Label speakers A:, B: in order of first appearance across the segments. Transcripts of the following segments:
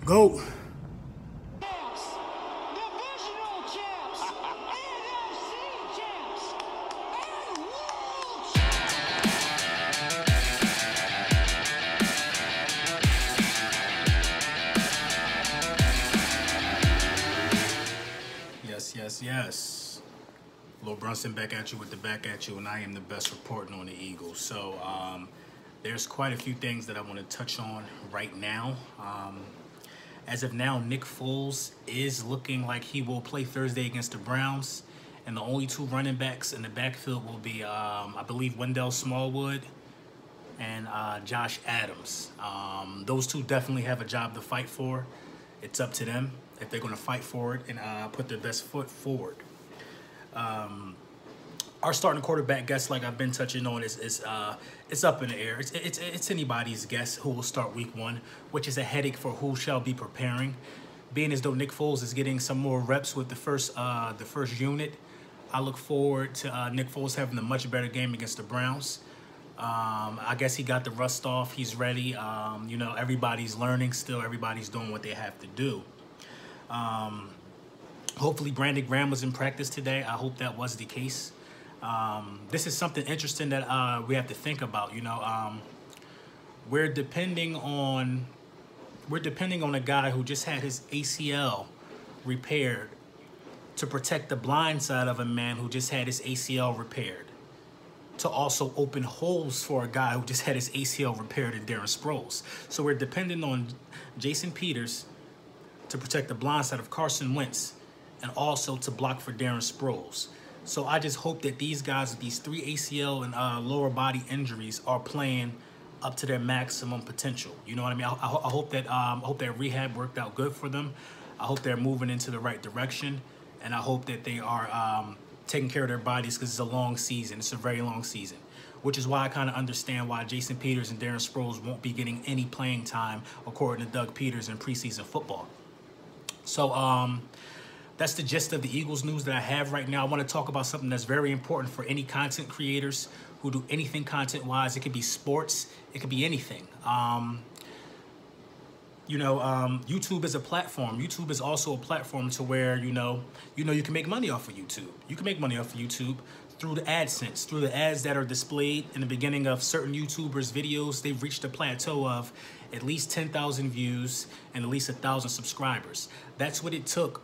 A: Go.
B: Champs, divisional champs, NFC champs, and world
A: Yes. Lil Brunson back at you with the back at you, and I am the best reporting on the Eagles. So there's quite a few things that I want to touch on right now. As of now, Nick Foles is looking like he will play Thursday against the Browns, and the only two running backs in the backfield will be, I believe, Wendell Smallwood and Josh Adams. Those two definitely have a job to fight for. It's up to them if they're going to fight for it and put their best foot forward. Our starting quarterback guess, like I've been touching on, is it's up in the air. It's anybody's guess who will start week 1, which is a headache for who shall be preparing. Being as though Nick Foles is getting some more reps with the first unit, I look forward to Nick Foles having a much better game against the Browns. I guess he got the rust off. He's ready. You know, everybody's learning still. Everybody's doing what they have to do. Hopefully Brandon Graham was in practice today. I hope that was the case. This is something interesting that we have to think about. You know, we're depending on a guy who just had his ACL repaired to protect the blind side of a man who just had his ACL repaired, to also open holes for a guy who just had his ACL repaired in Darren Sproles. So we're dependent on Jason Peters to protect the blind side of Carson Wentz and also to block for Darren Sproles. So I just hope that these guys with these 3 ACL and lower body injuries are playing up to their maximum potential. You know what I mean? I hope that rehab worked out good for them. I hope they're moving into the right direction, and I hope that they are taking care of their bodies, because it's a long season. It's a very long season, which is why I kind of understand why Jason Peters and Darren Sproles won't be getting any playing time, according to Doug Peters, in preseason football. So that's the gist of the Eagles news that I have right now. I want to talk about something that's very important for any content creators who do anything content-wise. It could be sports. It could be anything. YouTube is a platform. YouTube is also a platform to where, you can make money off of YouTube. You can make money off of YouTube through the AdSense, through the ads that are displayed in the beginning of certain YouTubers' videos. They've reached a plateau of at least 10,000 views and at least 1,000 subscribers. That's what it took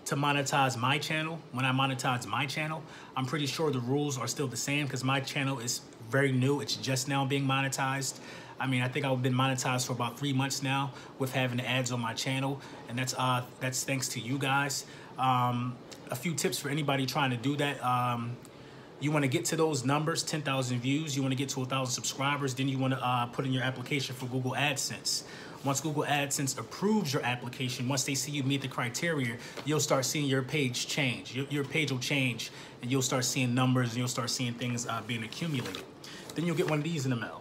A: to monetize my channel. When I monetized my channel, I'm pretty sure the rules are still the same, because my channel is very new. It's just now being monetized. I mean, I think I've been monetized for about 3 months now with having the ads on my channel, and that's thanks to you guys. A few tips for anybody trying to do that. You want to get to those numbers, 10,000 views. You want to get to 1,000 subscribers. Then you want to put in your application for Google AdSense. Once Google AdSense approves your application, once they see you meet the criteria, you'll start seeing your page change. Your page will change, and you'll start seeing numbers, and you'll start seeing things being accumulated. Then you'll get one of these in the mail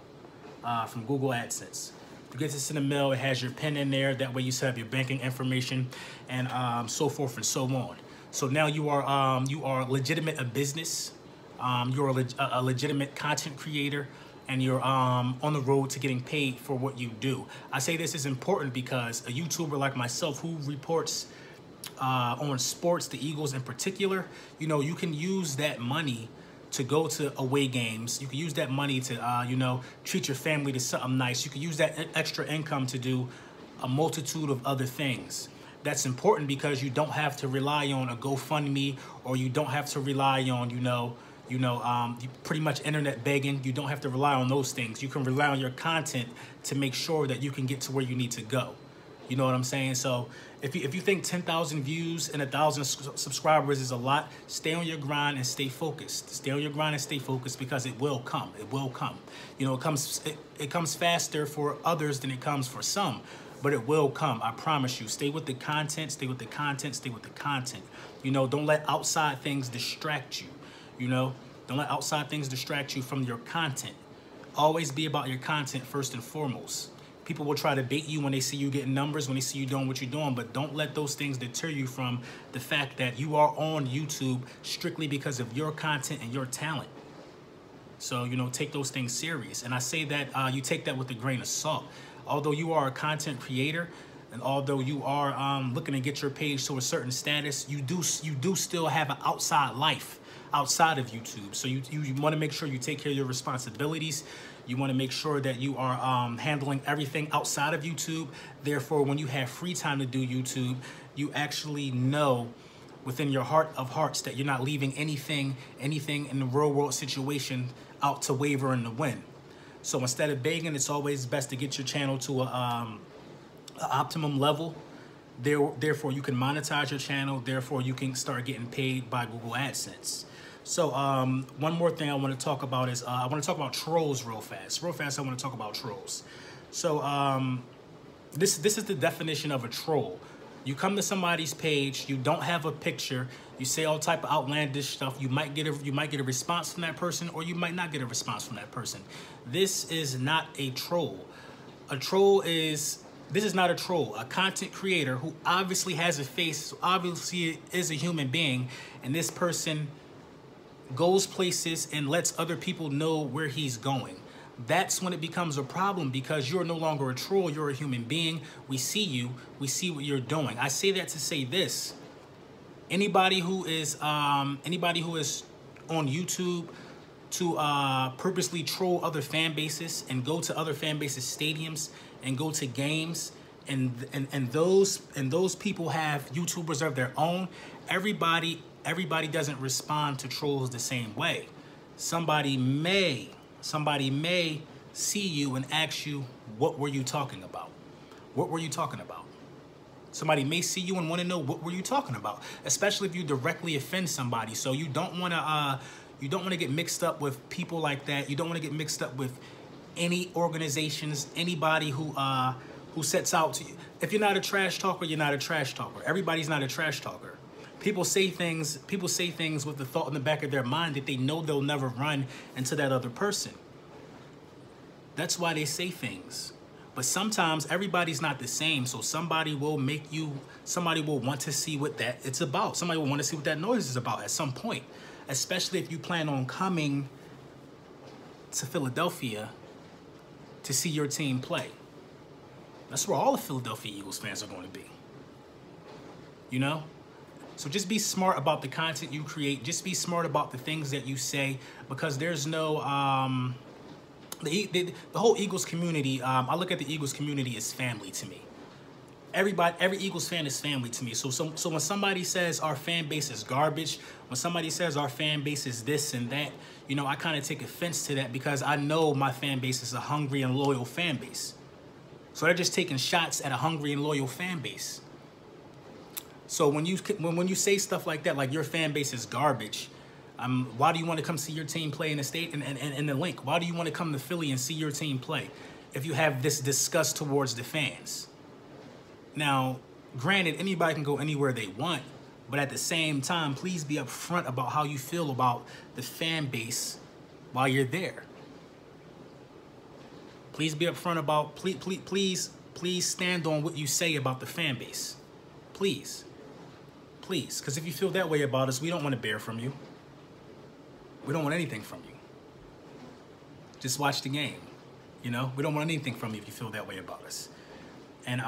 A: from Google AdSense. You get this in the mail, it has your PIN in there. That way you still have your banking information and so forth and so on. So now you are legitimate a business. You're a legitimate content creator, and you're on the road to getting paid for what you do. I say this is important because a YouTuber like myself who reports on sports, the Eagles in particular, you can use that money to go to away games. You can use that money to, treat your family to something nice. You can use that extra income to do a multitude of other things. That's important because you don't have to rely on a GoFundMe, or you don't have to rely on, pretty much internet begging. You don't have to rely on those things. You can rely on your content to make sure that you can get to where you need to go. You know what I'm saying? So if you think 10,000 views and 1,000 subscribers is a lot, stay on your grind and stay focused. Stay on your grind and stay focused, because it will come. It will come. It comes faster for others than it comes for some, but it will come. I promise you. Stay with the content. Stay with the content. Stay with the content. Don't let outside things distract you. Don't let outside things distract you from your content. Always be about your content first and foremost. People will try to bait you when they see you getting numbers, when they see you doing what you're doing, but don't let those things deter you from the fact that you are on YouTube strictly because of your content and your talent. So, take those things serious. And I say that you take that with a grain of salt. Although you are a content creator, And although you are looking to get your page to a certain status, you do still have an outside life outside of YouTube. So you want to make sure you take care of your responsibilities. You want to make sure that you are handling everything outside of YouTube. Therefore, when you have free time to do YouTube, you actually know within your heart of hearts that you're not leaving anything in the real world situation out to waver in the wind. So instead of begging, it's always best to get your channel to a optimum level. Therefore, you can monetize your channel. Therefore, you can start getting paid by Google AdSense. So one more thing I want to talk about is I want to talk about trolls real fast. I want to talk about trolls. So this is the definition of a troll. You come to somebody's page, you don't have a picture, you say all type of outlandish stuff. You might get a response from that person, or you might not get a response from that person. This is not a troll. This is not a troll. A content creator who obviously has a face, obviously is a human being, and this person goes places and lets other people know where he's going. That's when it becomes a problem, because you're no longer a troll, you're a human being. We see you, we see what you're doing. I say that to say this. Anybody who is on YouTube to purposely troll other fan bases and go to other fan bases' stadiums and go to games, and those people have YouTubers of their own. Everybody doesn't respond to trolls the same way. Somebody may see you and ask you, what were you talking about? What were you talking about? Somebody may see you and want to know, what were you talking about? Especially if you directly offend somebody. So you don't want to get mixed up with people like that. You don't want to get mixed up with any organizations, anybody who sets out to you. If you're not a trash talker, you're not a trash talker. Everybody's not a trash talker. People say things with the thought in the back of their mind that they know they'll never run into that other person. That's why they say things. But sometimes everybody's not the same, so somebody will want to see what it's about. Somebody will want to see what that noise is about at some point, especially if you plan on coming to Philadelphia to see your team play. That's where all the Philadelphia Eagles fans are going to be. You know? So just be smart about the content you create. Just be smart about the things that you say, because there's no the whole Eagles community. I look at the Eagles community as family to me. Every Eagles fan is family to me. So when somebody says our fan base is garbage, when somebody says our fan base is this and that, you know, I kind of take offense to that, because I know my fan base is a hungry and loyal fan base. So they're just taking shots at a hungry and loyal fan base. So when you say stuff like that, like your fan base is garbage, why do you want to come see your team play in the state and the link? Why do you want to come to Philly and see your team play if you have this disgust towards the fans? Now, granted, anybody can go anywhere they want, but at the same time, please be upfront about how you feel about the fan base while you're there. Please be upfront about, please stand on what you say about the fan base. Please, because if you feel that way about us, we don't want to bear from you. We don't want anything from you. Just watch the game. You know, we don't want anything from you if you feel that way about us. And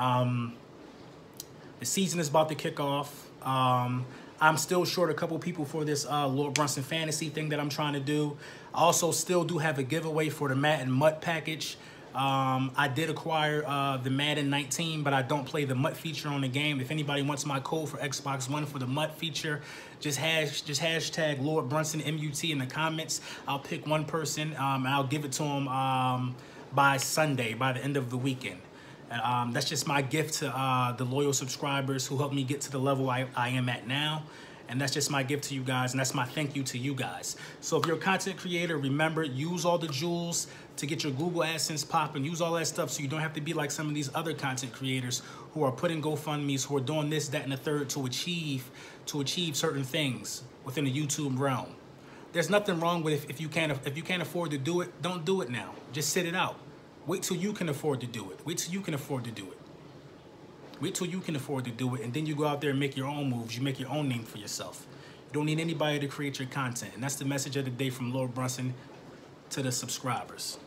A: the season is about to kick off. I'm still short a couple people for this Lord Brunson fantasy thing that I'm trying to do. I also still do have a giveaway for the Madden MUT package. I did acquire the Madden 19, but I don't play the MUT feature on the game. If anybody wants my code for Xbox One for the MUT feature, just hashtag Lord Brunson MUT in the comments. I'll pick one person and I'll give it to him by Sunday, by the end of the weekend. And that's just my gift to the loyal subscribers who helped me get to the level I am at now. And that's just my gift to you guys, and that's my thank you to you guys. So if you're a content creator, remember, use all the jewels to get your Google AdSense popping. Use all that stuff so you don't have to be like some of these other content creators who are putting GoFundMes, who are doing this, that, and the third to achieve certain things within the YouTube realm. There's nothing wrong with if you can't afford to do it, don't do it now. Just sit it out. Wait till you can afford to do it. Wait till you can afford to do it. Wait till you can afford to do it, and then you go out there and make your own moves. You make your own name for yourself. You don't need anybody to create your content. And that's the message of the day from Lord Brunson to the subscribers.